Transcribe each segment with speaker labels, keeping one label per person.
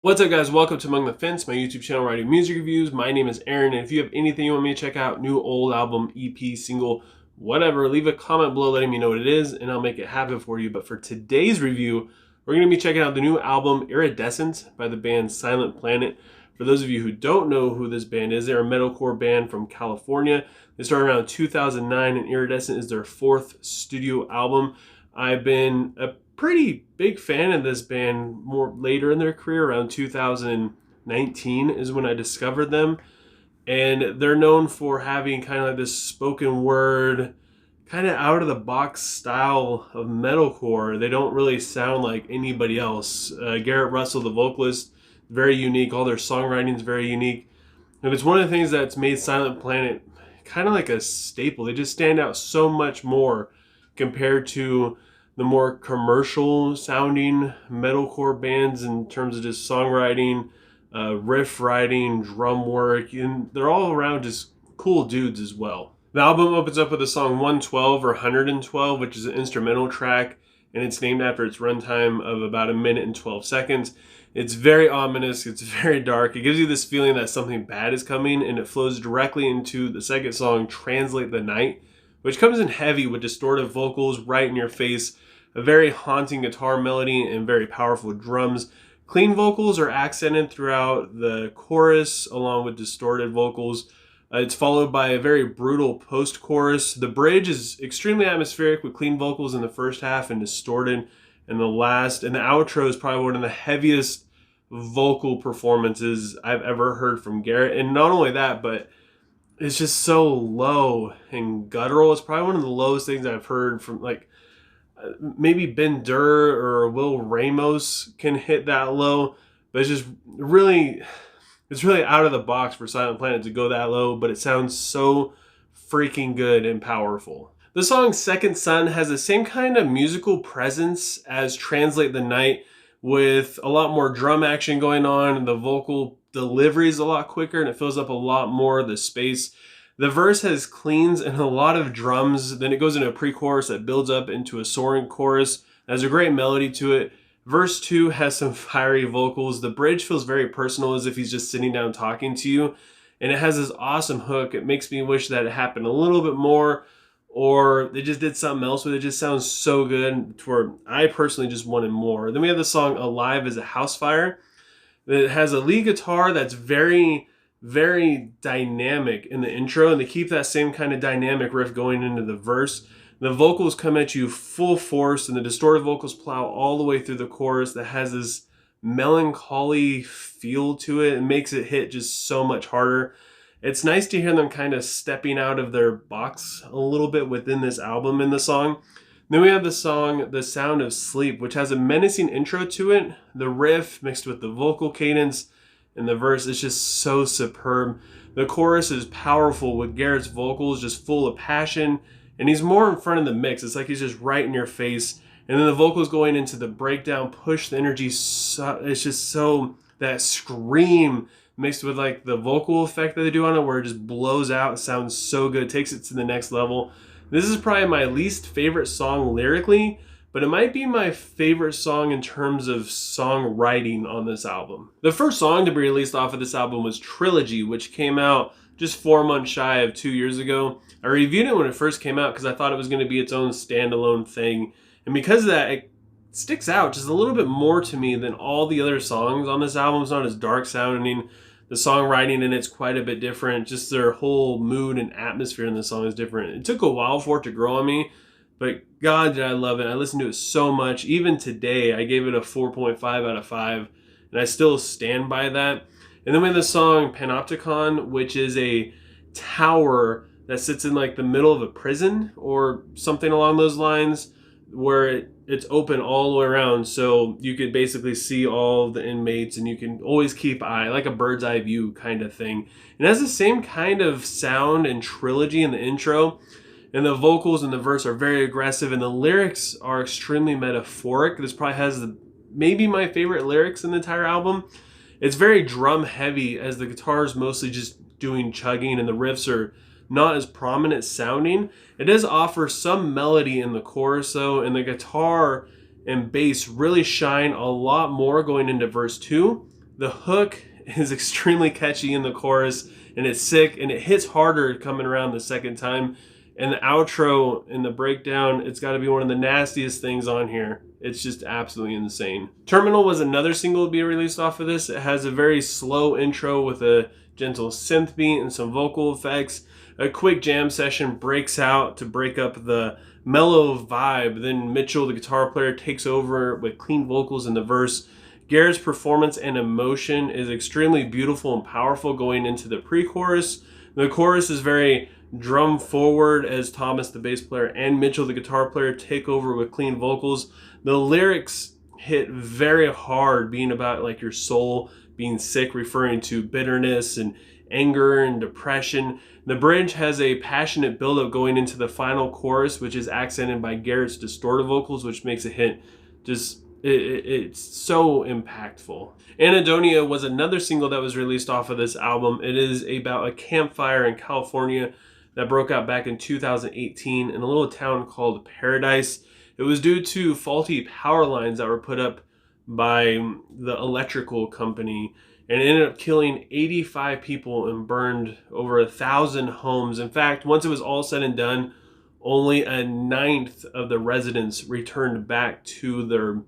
Speaker 1: What's up, guys? Welcome to Among the Fence, my YouTube channel writing music reviews. My name is Aaron, and if you have anything you want me to check out, new, old album, EP, single, whatever, leave a comment below letting me know what it is, and I'll make it happen for you. But for today's review, we're going to be checking out the new album, Iridescent, by the band Silent Planet. For those of you who don't know who this band is, they're a metalcore band from California. They started around 2009, and Iridescent is their fourth studio album. I've been a pretty big fan of this band more later in their career. Around 2019 is when I discovered them, and they're known for having kind of like this spoken word, kind of out of the box style of metalcore. They don't really sound like anybody else. Garrett Russell, the vocalist, very unique. All their songwriting is very unique, and it's one of the things that's made Silent Planet kind of like a staple. They just stand out so much more compared to the more commercial sounding metalcore bands in terms of just songwriting, riff writing, drum work, and they're all around just cool dudes as well. The album opens up with the song 112 or 112, which is an instrumental track, and it's named after its runtime of about 1 minute and 12 seconds. It's very ominous, it's very dark. It gives you this feeling that something bad is coming, and it flows directly into the second song, Translate the Night, which comes in heavy with distorted vocals right in your face, a very haunting guitar melody, and very powerful drums. Clean vocals are accented throughout the chorus along with distorted vocals. It's followed by a very brutal post-chorus. The bridge is extremely atmospheric with clean vocals in the first half and distorted in the last. And the outro is probably one of the heaviest vocal performances I've ever heard from Garrett. And not only that, but it's just so low and guttural. It's probably one of the lowest things I've heard from, like, maybe Ben Durr or Will Ramos can hit that low, but it's just really, it's really out of the box for Silent Planet to go that low, but it sounds so freaking good and powerful. The song Second Sun has the same kind of musical presence as Translate the Night, with a lot more drum action going on, and the vocal delivery is a lot quicker, and it fills up a lot more of the space. The verse has cleans and a lot of drums. Then it goes into a pre-chorus that builds up into a soaring chorus. There's a great melody to it. Verse 2 has some fiery vocals. The bridge feels very personal, as if he's just sitting down talking to you. And it has this awesome hook. It makes me wish that it happened a little bit more, or they just did something else with it. It just sounds so good to where I personally just wanted more. Then we have the song Alive as a House Fire. It has a lead guitar that's very dynamic in the intro, and they keep that same kind of dynamic riff going into the verse. The vocals come at you full force, and the distorted vocals plow all the way through the chorus that has this melancholy feel to it and makes it hit just so much harder. It's nice to hear them kind of stepping out of their box a little bit within this album in the song. Then we have the song The Sound of Sleep, which has a menacing intro to it. The riff mixed with the vocal cadence and the verse is just so superb. The chorus is powerful with Garrett's vocals just full of passion, and he's more in front of the mix. It's like he's just right in your face. And then the vocals going into the breakdown push the energy. It's just so, that scream mixed with like the vocal effect that they do on it, where it just blows out. It sounds so good. It takes it to the next level. This is probably my least favorite song lyrically, but it might be my favorite song in terms of songwriting on this album. The first song to be released off of this album was Trilogy, which came out just 4 months shy of 2 years ago. I reviewed it when it first came out because I thought it was going to be its own standalone thing. And because of that, it sticks out just a little bit more to me than all the other songs on this album. It's not as dark sounding. The songwriting in it's quite a bit different. Just their whole mood and atmosphere in the song is different. It took a while for it to grow on me, but God, did I love it. I listened to it so much. Even today, I gave it a 4.5 out of 5, and I still stand by that. And then we have the song Panopticon, which is a tower that sits in like the middle of a prison or something along those lines, where it's open all the way around, so you could basically see all the inmates, and you can always keep eye, like a bird's eye view kind of thing. It has the same kind of sound and trilogy in the intro, and the vocals and the verse are very aggressive, and the lyrics are extremely metaphoric. This probably has maybe my favorite lyrics in the entire album. It's very drum heavy, as the guitar is mostly just doing chugging, and the riffs are not as prominent sounding. It does offer some melody in the chorus though, and the guitar and bass really shine a lot more going into verse 2 The hook is extremely catchy in the chorus, and it's sick, and it hits harder coming around the second time. And the outro and the breakdown, it's got to be one of the nastiest things on here. It's just absolutely insane. Terminal was another single to be released off of this. It has a very slow intro with a gentle synth beat and some vocal effects. A quick jam session breaks out to break up the mellow vibe. Then Mitchell, the guitar player, takes over with clean vocals in the verse. Garrett's performance and emotion is extremely beautiful and powerful going into the pre-chorus. The chorus is very drum forward as Thomas, the bass player, and Mitchell, the guitar player, take over with clean vocals. The lyrics hit very hard, being about like your soul being sick, referring to bitterness and anger and depression. The bridge has a passionate buildup going into the final chorus, which is accented by Garrett's distorted vocals, which makes it hit just it's so impactful. Anaedonia was another single that was released off of this album. It is about a campfire in California that broke out back in 2018 in a little town called Paradise. It was due to faulty power lines that were put up by the electrical company, and it ended up killing 85 people and burned over 1,000 homes. In fact, once it was all said and done, only a ninth of the residents returned back to their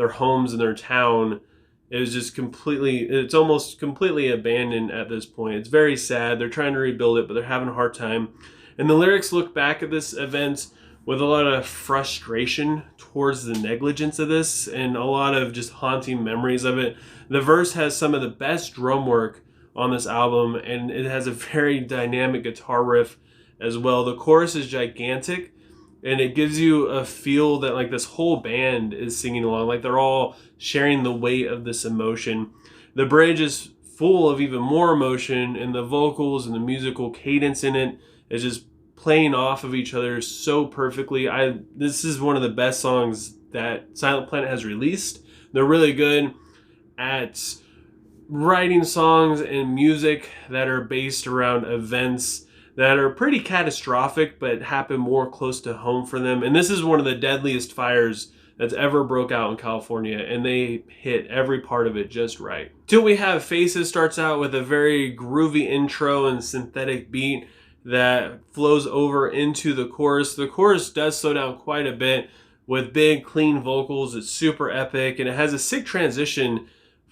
Speaker 1: homes in their town. It was just it's almost completely abandoned at this point. It's very sad. They're trying to rebuild it, but they're having a hard time. And the lyrics look back at this event with a lot of frustration towards the negligence of this and a lot of just haunting memories of it. The verse has some of the best drum work on this album, and it has a very dynamic guitar riff as well. The chorus is gigantic, and it gives you a feel that like this whole band is singing along, like they're all sharing the weight of this emotion. The bridge is full of even more emotion, and the vocals and the musical cadence in it is just playing off of each other so perfectly. This is one of the best songs that Silent Planet has released. They're really good at writing songs and music that are based around events that are pretty catastrophic but happen more close to home for them. And this is one of the deadliest fires that's ever broke out in California, and they hit every part of it just right. Till We Have Faces starts out with a very groovy intro and synthetic beat that flows over into the chorus. The chorus does slow down quite a bit with big clean vocals. It's super epic, and it has a sick transition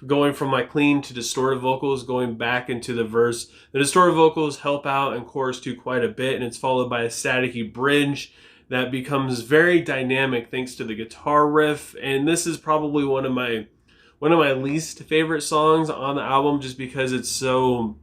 Speaker 1: going from like clean to distorted vocals going back into the verse. The distorted vocals help out in chorus 2 quite a bit, and it's followed by a staticky bridge that becomes very dynamic thanks to the guitar riff. And this is probably one of my least favorite songs on the album, just because it's so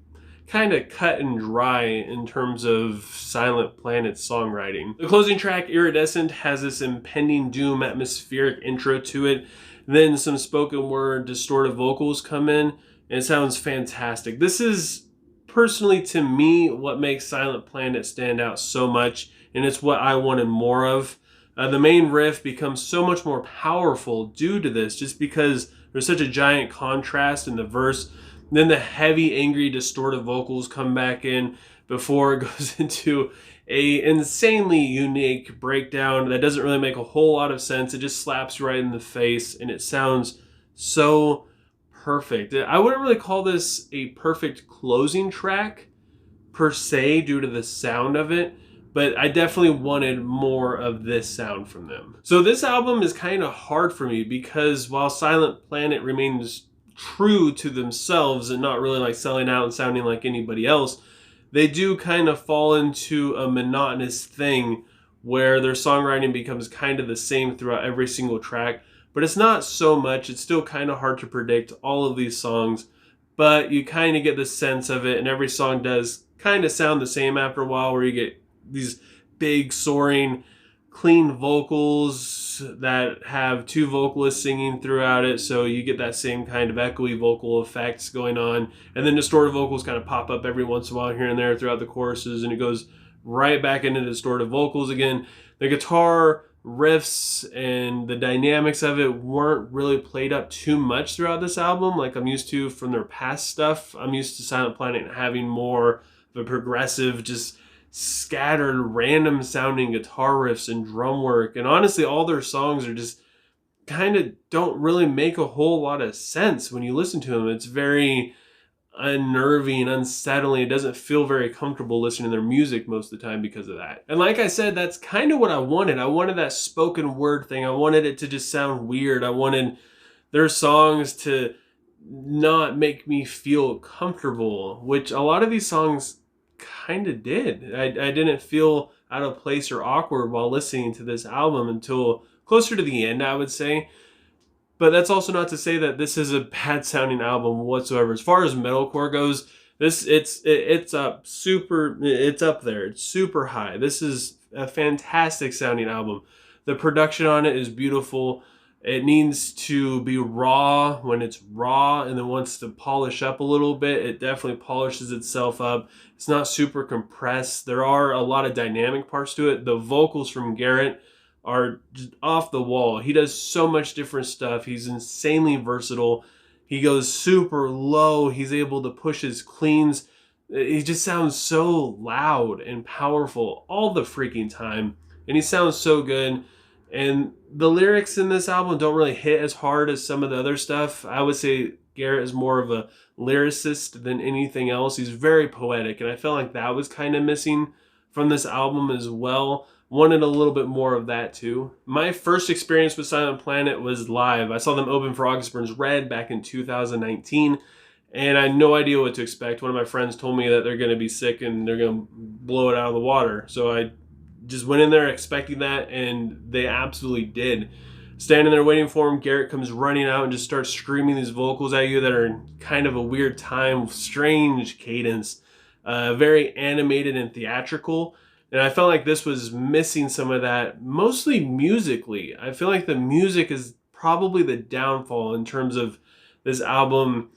Speaker 1: kind of cut and dry in terms of Silent Planet's songwriting. The closing track, Iridescent, has this impending doom atmospheric intro to it. Then some spoken word distorted vocals come in, and it sounds fantastic. This is personally, to me, what makes Silent Planet stand out so much, and it's what I wanted more of. The main riff becomes so much more powerful due to this, just because there's such a giant contrast in the verse. Then the heavy, angry, distorted vocals come back in before it goes into a insanely unique breakdown that doesn't really make a whole lot of sense. It just slaps right in the face, and it sounds so perfect. I wouldn't really call this a perfect closing track per se due to the sound of it, but I definitely wanted more of this sound from them. So this album is kind of hard for me because while Silent Planet remains true to themselves and not really like selling out and sounding like anybody else, they do kind of fall into a monotonous thing where their songwriting becomes kind of the same throughout every single track. But it's not so much. It's still kind of hard to predict all of these songs, but you kind of get the sense of it, and every song does kind of sound the same after a while, where you get these big soaring clean vocals that have 2 vocalists singing throughout it, so you get that same kind of echoey vocal effects going on, and then distorted vocals kind of pop up every once in a while here and there throughout the choruses, and it goes right back into distorted vocals again. The guitar riffs and the dynamics of it weren't really played up too much throughout this album like I'm used to from their past stuff. I'm used to Silent Planet having more of a progressive, just scattered, random sounding guitar riffs and drum work. And honestly, all their songs are just kind of don't really make a whole lot of sense when you listen to them. It's very unnerving, unsettling. It doesn't feel very comfortable listening to their music most of the time because of that. And like I said, that's kind of what I wanted. I wanted that spoken word thing. I wanted it to just sound weird. I wanted their songs to not make me feel comfortable, which a lot of these songs kind of did. I didn't feel out of place or awkward while listening to this album until closer to the end, I would say. But that's also not to say that this is a bad sounding album whatsoever. As far as metalcore goes, it's up there. It's super high. This is a fantastic sounding album. The production on it is beautiful. It needs to be raw when it's raw, and then wants to polish up a little bit. It definitely polishes itself up. It's not super compressed. There are a lot of dynamic parts to it. The vocals from Garrett are just off the wall. He does so much different stuff. He's insanely versatile. He goes super low. He's able to push his cleans. He just sounds so loud and powerful all the freaking time. And he sounds so good. And the lyrics in this album don't really hit as hard as some of the other stuff. I would say Garrett is more of a lyricist than anything else. He's very poetic, and I felt like that was kind of missing from this album as well. Wanted a little bit more of that too. My first experience with Silent Planet was live. I saw them open for August Burns Red back in 2019, and I had no idea what to expect. One of my friends told me that they're going to be sick and they're going to blow it out of the water. So I just went in there expecting that, and they absolutely did. Standing there waiting for him, Garrett comes running out and just starts screaming these vocals at you that are in kind of a weird time, strange cadence, very animated and theatrical. And I felt like this was missing some of that, mostly musically. I feel like the music is probably the downfall in terms of this album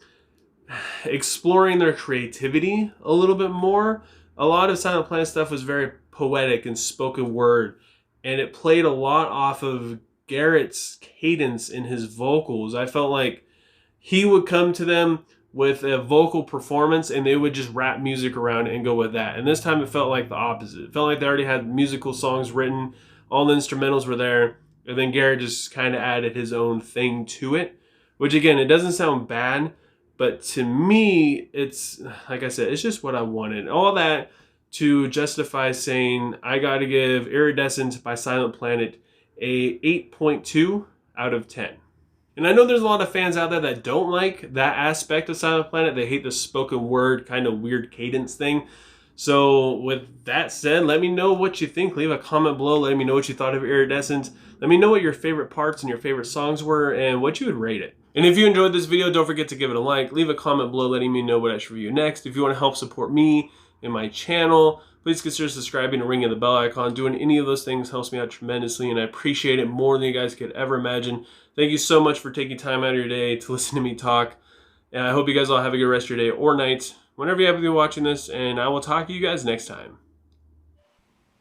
Speaker 1: exploring their creativity a little bit more. A lot of Silent Planet stuff was very poetic and spoken word, and it played a lot off of Garrett's cadence in his vocals. I felt like he would come to them with a vocal performance and they would just rap music around it and go with that. And this time it felt like the opposite. It felt like they already had musical songs written, all the instrumentals were there, and then Garrett just kind of added his own thing to it, which again, it doesn't sound bad, but to me, it's, like I said, it's just what I wanted. All that to justify saying I got to give Iridescent by Silent Planet a 8.2 out of 10. And I know there's a lot of fans out there that don't like that aspect of Silent Planet. They hate the spoken word kind of weird cadence thing. So with that said, let me know what you think. Leave a comment below. Let me know what you thought of Iridescent. Let me know what your favorite parts and your favorite songs were and what you would rate it. And if you enjoyed this video, don't forget to give it a like. Leave a comment below letting me know what I should review next. If you want to help support me and my channel, please consider subscribing and ringing the bell icon. Doing any of those things helps me out tremendously, and I appreciate it more than you guys could ever imagine. Thank you so much for taking time out of your day to listen to me talk. And I hope you guys all have a good rest of your day or night, whenever you happen to be watching this, and I will talk to you guys next time.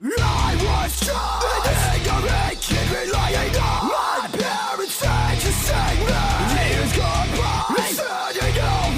Speaker 2: I was trying ignorant kid relying on my parents' said to save me. Years gone by, turning out.